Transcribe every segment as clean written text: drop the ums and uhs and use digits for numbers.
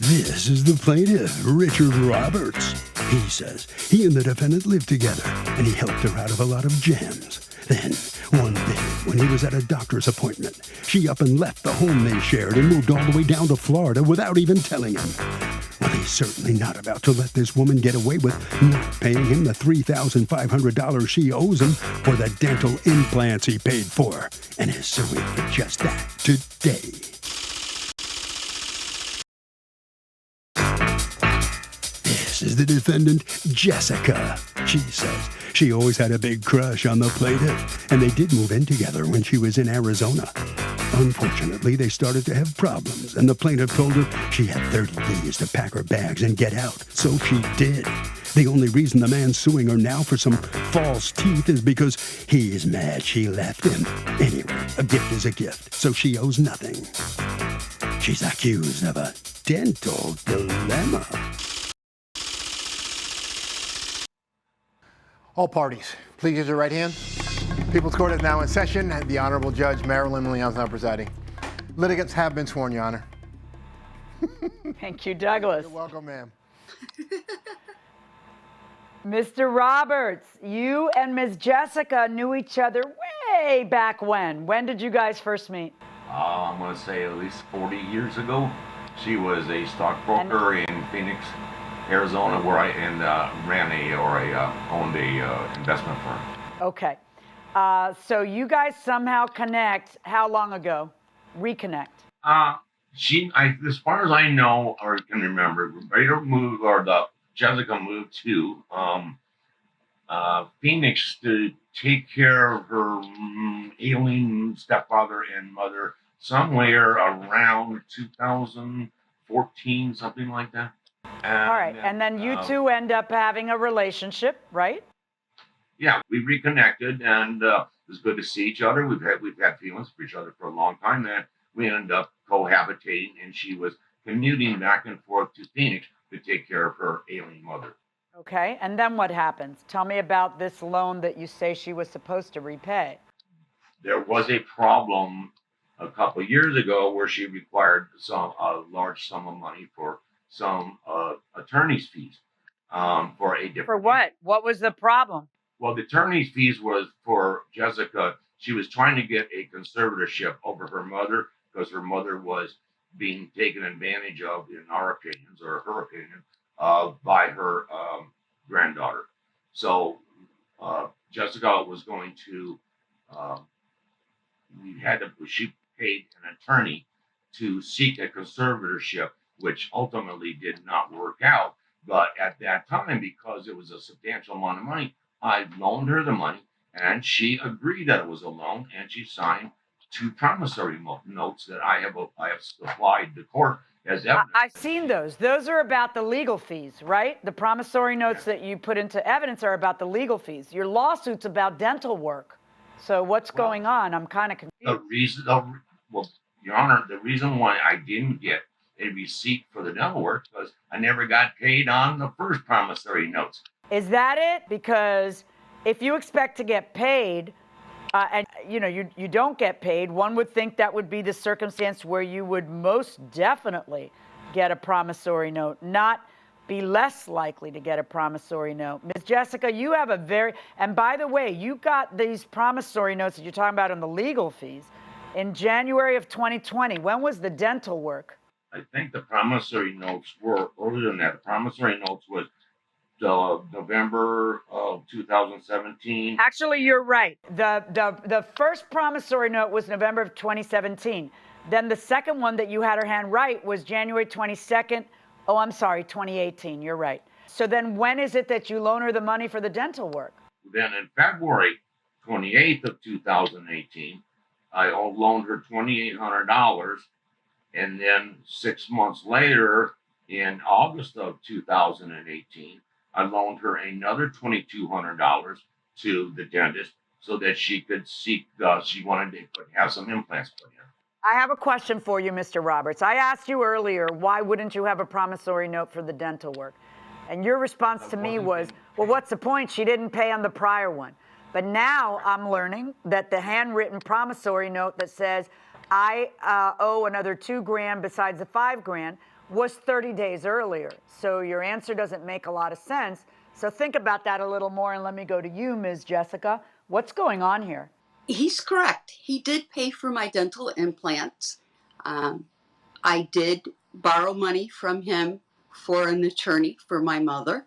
This is the plaintiff, Richard Roberts. He says he and the defendant lived together, and he helped her out of a lot of jams. Then, one day, when he was at a doctor's appointment, she up and left the home they shared and moved all the way down to Florida without even telling him. Well, he's certainly not about to let this woman get away with not paying him the $3,500 she owes him for the dental implants he paid for, and is suing for just that today. This is the defendant, Jessica. She says she always had a big crush on the plaintiff, and they did move in together when she was in Arizona. Unfortunately, they started to have problems, and the plaintiff told her she had 30 days to pack her bags and get out, so she did. The only reason the man's suing her now for some false teeth is because he is mad she left him. Anyway, a gift is a gift, so she owes nothing. She's accused of a dental dilemma. All parties, please use your right hand. People's Court is now in session. The Honorable Judge Marilyn Leon is now presiding. Litigants have been sworn, Your Honor. Thank you, Douglas. You're welcome, ma'am. Mr. Roberts, you and Ms. Jessica knew each other way back when. When did you guys first meet? I'm going to say at least 40 years ago. She was a stockbroker in Phoenix, Arizona, where I owned a investment firm. Okay. So you guys somehow connect. How long ago? Reconnect. As far as I know or can remember, Jessica moved to Phoenix to take care of her ailing stepfather and mother somewhere around 2014, something like that. All right, and then you two end up having a relationship, right? Yeah, we reconnected, and it was good to see each other. We've had feelings for each other for a long time, and we ended up cohabitating, and she was commuting back and forth to Phoenix to take care of her ailing mother. Okay, and then what happens? Tell me about this loan that you say she was supposed to repay. There was a problem a couple of years ago where she required a large sum of money for some attorney's fees for a different. For what? What was the problem? Well, the attorney's fees was for Jessica. She was trying to get a conservatorship over her mother because her mother was being taken advantage of, in our opinions, or her opinion, by her granddaughter. So Jessica was going to, she paid an attorney to seek a conservatorship, which ultimately did not work out. But at that time, because it was a substantial amount of money, I loaned her the money, and she agreed that it was a loan, and she signed 2 promissory notes that I have supplied the court as evidence. I've seen those. Those are about the legal fees, right? The promissory notes that you put into evidence are about the legal fees. Your lawsuit's about dental work. So what's going on? I'm kind of confused. Your Honor, the reason why I didn't get a receipt for the dental work because I never got paid on the first promissory notes. Is that it? Because if you expect to get paid, and you don't get paid, one would think that would be the circumstance where you would most definitely get a promissory note, not be less likely to get a promissory note. Ms. Jessica, you have and by the way, you got these promissory notes that you're talking about on the legal fees in January of 2020. When was the dental work? I think the promissory notes were earlier than that. The promissory notes was November of 2017. Actually, you're right. The first promissory note was November of 2017. Then the second one that you had her hand write was January 22nd. Oh, I'm sorry, 2018. You're right. So then when is it that you loan her the money for the dental work? Then in February 28th of 2018, I loaned her $2,800. And then 6 months later, in August of 2018, I loaned her another $2,200 to the dentist so that she could she wanted to have some implants put in. I have a question for you, Mr. Roberts. I asked you earlier, why wouldn't you have a promissory note for the dental work? And your response to me was, well, what's the point? She didn't pay on the prior one. But now I'm learning that the handwritten promissory note that says, I owe another $2,000 besides the $5,000 was 30 days earlier. So your answer doesn't make a lot of sense. So think about that a little more, and let me go to you, Ms. Jessica. What's going on here? He's correct. He did pay for my dental implants. I did borrow money from him for an attorney for my mother.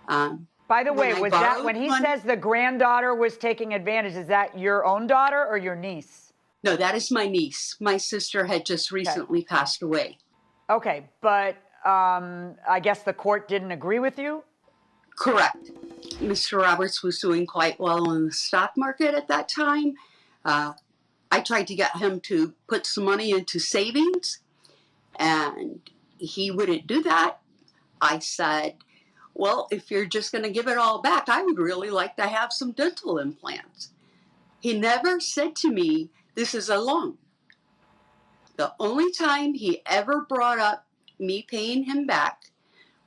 By the way, was that when he says the granddaughter was taking advantage, is that your own daughter or your niece? No, that is my niece. My sister had just recently passed away. Okay, but I guess the court didn't agree with you? Correct. Mr. Roberts was doing quite well in the stock market at that time. I tried to get him to put some money into savings, and he wouldn't do that. I said, well, if you're just going to give it all back, I would really like to have some dental implants. He never said to me, this is a loan. The only time he ever brought up me paying him back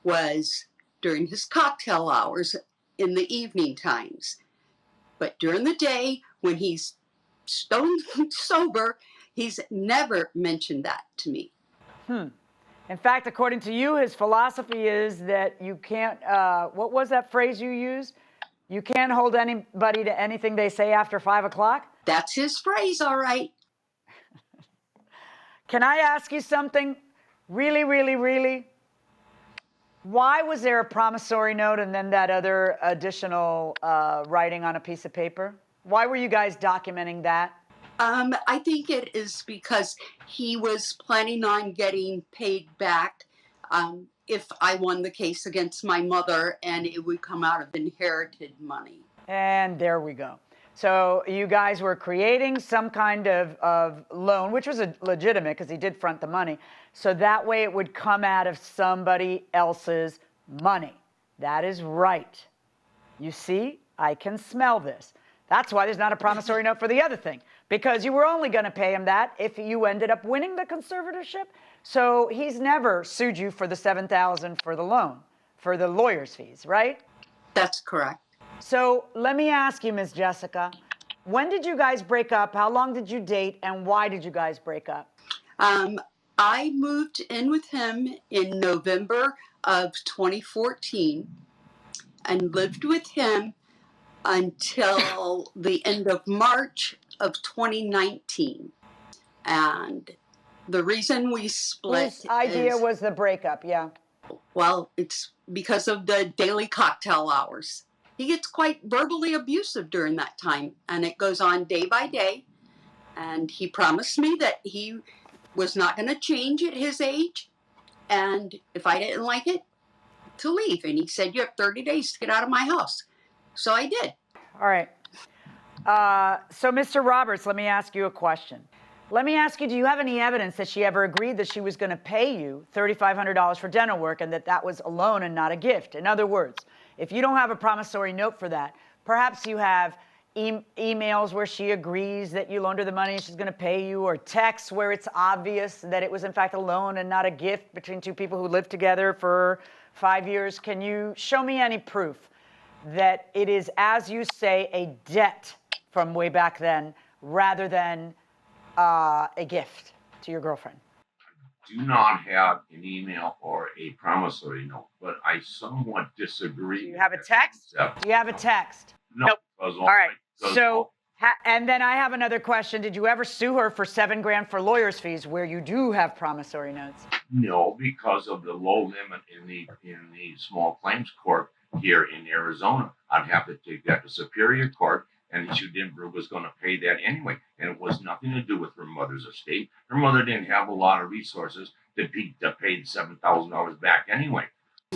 was during his cocktail hours in the evening times. But during the day, when he's stone sober, he's never mentioned that to me. In fact, according to you, his philosophy is that you can't, what was that phrase you used? You can't hold anybody to anything they say after 5 o'clock? That's his phrase, all right. Can I ask you something? Really, really, really? Why was there a promissory note and then that other additional writing on a piece of paper? Why were you guys documenting that? I think it is because he was planning on getting paid back if I won the case against my mother, and it would come out of inherited money. And there we go. So you guys were creating some kind of loan, which was legitimate because he did front the money. So that way it would come out of somebody else's money. That is right. You see, I can smell this. That's why there's not a promissory note for the other thing, because you were only going to pay him that if you ended up winning the conservatorship. So he's never sued you for the $7,000 for the loan, for the lawyer's fees, right? That's correct. So let me ask you, Ms. Jessica, when did you guys break up? How long did you date? And why did you guys break up? I moved in with him in November of 2014 and lived with him until the end of March of 2019. And the reason we split Whose idea was the breakup? Yeah. Well, it's because of the daily cocktail hours. He gets quite verbally abusive during that time, and it goes on day by day. And he promised me that he was not going to change at his age, and if I didn't like it, to leave. And he said, you have 30 days to get out of my house. So I did. All right. So, Mr. Roberts, let me ask you a question. Let me ask you, do you have any evidence that she ever agreed that she was going to pay you $3,500 for dental work and that that was a loan and not a gift? In other words, if you don't have a promissory note for that, perhaps you have emails where she agrees that you loaned her the money and she's going to pay you, or texts where it's obvious that it was in fact a loan and not a gift between two people who lived together for 5 years. Can you show me any proof that it is, as you say, a debt from way back then rather than a gift to your girlfriend? Do not have an email or a promissory note, but I somewhat disagree. Do you have a text? Do you have a text? No. Nope. All right. So, and then I have another question. Did you ever sue her for $7,000 for lawyer's fees where you do have promissory notes? No, because of the low limit in the small claims court here in Arizona. I'd have to take that to Superior Court, and Schudenberg was going to pay that anyway. And it was nothing to do with her mother's estate. Her mother didn't have a lot of resources to pay the $7,000 back anyway.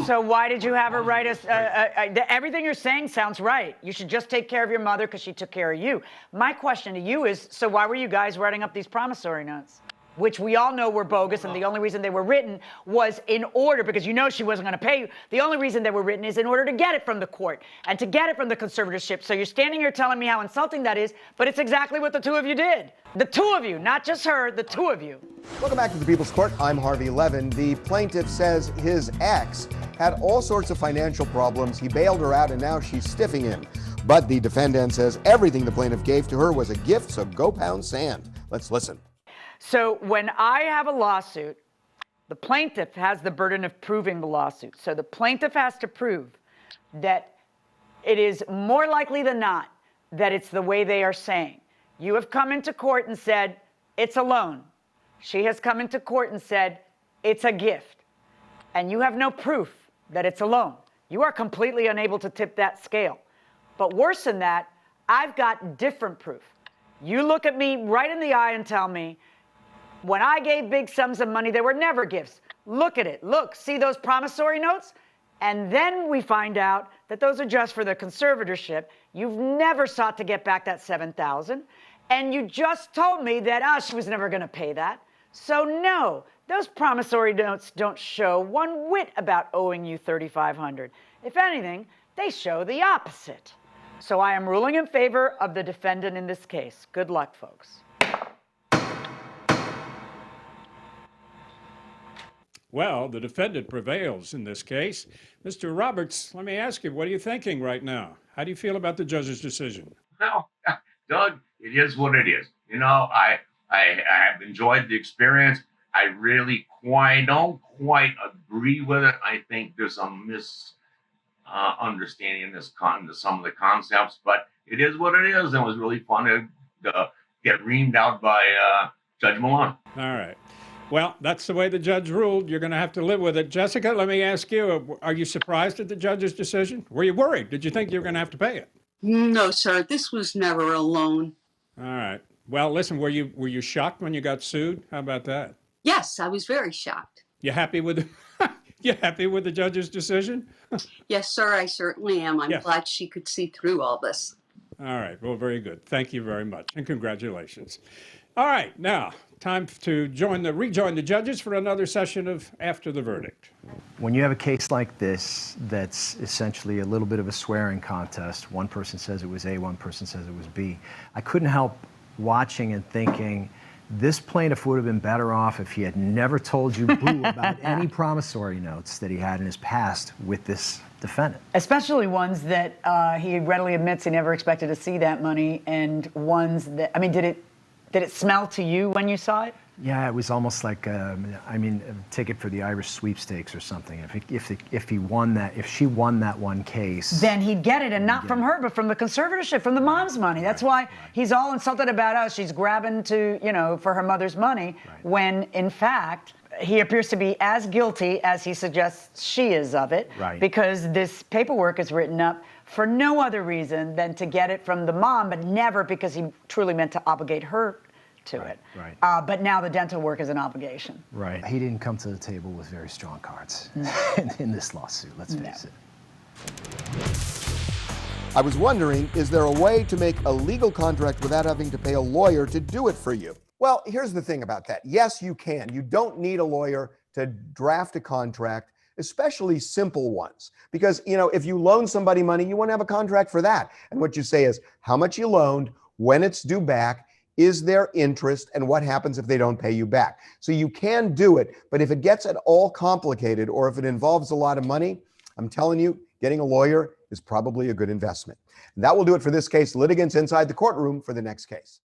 So why did you have her write us? Everything you're saying sounds right. You should just take care of your mother because she took care of you. My question to you is, so why were you guys writing up these promissory notes? Which we all know were bogus, and the only reason they were written was in order, because you know she wasn't going to pay you. The only reason they were written is in order to get it from the court and to get it from the conservatorship. So you're standing here telling me how insulting that is, but it's exactly what the two of you did. The two of you, not just her, the two of you. Welcome back to the People's Court. I'm Harvey Levin. The plaintiff says his ex had all sorts of financial problems. He bailed her out, and now she's stiffing him. But the defendant says everything the plaintiff gave to her was a gift, so go pound sand. Let's listen. So when I have a lawsuit, The plaintiff has the burden of proving the lawsuit. So the plaintiff has to prove that it is more likely than not that it's the way they are saying. You have come into court and said, it's a loan. She has come into court and said, it's a gift. And you have no proof that it's a loan. You are completely unable to tip that scale. But worse than that, I've got different proof. You look at me right in the eye and tell me, when I gave big sums of money, they were never gifts. Look at it. Look, see those promissory notes? And then we find out that those are just for the conservatorship. You've never sought to get back that $7,000. And you just told me that, she was never going to pay that. So no, those promissory notes don't show one whit about owing you $3,500. If anything, they show the opposite. So I am ruling in favor of the defendant in this case. Good luck, folks. Well, the defendant prevails in this case. Mr. Roberts, let me ask you, what are you thinking right now? How do you feel about the judge's decision? Well, Doug, it is what it is. You know, I have enjoyed the experience. I really don't quite agree with it. I think there's a misunderstanding in some of the concepts, but it is what it is. And it was really fun to get reamed out by Judge Malone. All right. Well, that's the way the judge ruled. You're going to have to live with it. Jessica, let me ask you, are you surprised at the judge's decision? Were you worried? Did you think you were going to have to pay it? No, sir. This was never a loan. All right. Well, listen, were you shocked when you got sued? How about that? Yes, I was very shocked. You happy with the judge's decision? Yes, sir, I certainly am. I'm glad she could see through all this. All right. Well, very good. Thank you very much, and congratulations. All right. Now, time to rejoin the judges for another session of After the Verdict. When you have a case like this that's essentially a little bit of a swearing contest, one person says it was A, one person says it was B, I couldn't help watching and thinking, this plaintiff would have been better off if he had never told you boo about any promissory notes that he had in his past with this defendant. Especially ones that he readily admits he never expected to see that money, and ones that, I mean, did it smell to you when you saw it? Yeah, it was almost like, a ticket for the Irish sweepstakes or something. If she won that one case, then he'd get it, and not from her, but from the conservatorship, from the mom's money. That's why he's all insulted about us. She's grabbing for her mother's money, when in fact he appears to be as guilty as he suggests she is of it, because this paperwork is written up for no other reason than to get it from the mom, but never because he truly meant to obligate her to it. But now the dental work is an obligation. Right. He didn't come to the table with very strong cards in this lawsuit, let's face it. I was wondering, is there a way to make a legal contract without having to pay a lawyer to do it for you? Well, here's the thing about that. Yes, you can. You don't need a lawyer to draft a contract, especially simple ones. Because, if you loan somebody money, you want to have a contract for that. And what you say is how much you loaned, when it's due back, is there interest, and what happens if they don't pay you back? So you can do it, but if it gets at all complicated or if it involves a lot of money, I'm telling you, getting a lawyer is probably a good investment. And that will do it for this case. Litigants inside the courtroom for the next case.